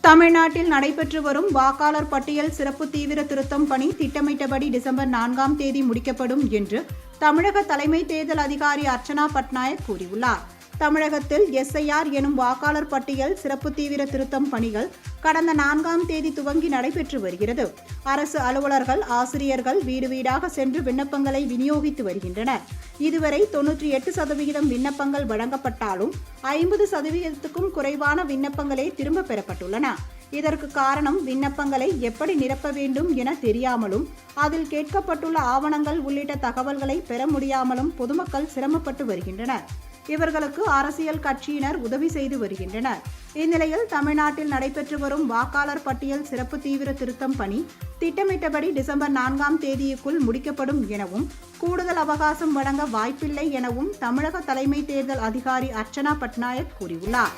தமிழ்நாட்டில் நடைபெற்று வரும் வாக்காளர் பட்டியல் சிறப்பு தீவிர திருத்தம் பணி திட்டமிட்டபடி டிசம்பர் 4ஆம் தேதி முடிக்கப்படும் என்று தமிழக தலைமை தேர்தல் அதிகாரி அர்ச்சனா பட்நாயக் கூறியுள்ளார். தமிழகத்தில் SIR எனும் வாக்காளர் பட்டியல் சிறப்பு தீவிர திருத்தம் பணிகள் கடந்த 4ஆம் தேதி துவங்கி நடைபெற்று வருகிறது. அரசு அலுவலர்கள், ஆசிரியர்கள் வீடு வீடாக சென்று விண்ணப்பங்களை விநியோகித்து வருகின்றனர். இதுவரை 98% விண்ணப்பங்கள் வழங்கப்பட்டாலும் 50%க்கும் குறைவான விண்ணப்பங்களே திரும்ப பெறப்பட்டுள்ளன. இதற்கு காரணம் விண்ணப்பங்களை எப்படி நிரப்ப வேண்டும் என தெரியாமலும், அதில் கேட்கப்பட்டுள்ள ஆவணங்கள் உள்ளிட்ட தகவல்களை பெற முடியாமலும் பொதுமக்கள் சிரமப்பட்டு வருகின்றனர். இவர்களுக்கு அரசியல் கட்சியினர் உதவி செய்து வருகின்றனர். இந்நிலையில் தமிழ்நாட்டில் நடைபெற்று வரும் வாக்காளர் பட்டியல் சிறப்பு தீவிர திருத்தம் பணி திட்டமிட்டபடி டிசம்பர் 4ஆம் தேதிக்குள் முடிக்கப்படும் எனவும், கூடுதல் அவகாசம் வழங்க வாய்ப்பில்லை எனவும் தமிழக தலைமை தேர்தல் அதிகாரி அர்ச்சனா பட்நாயக் கூறியுள்ளார்.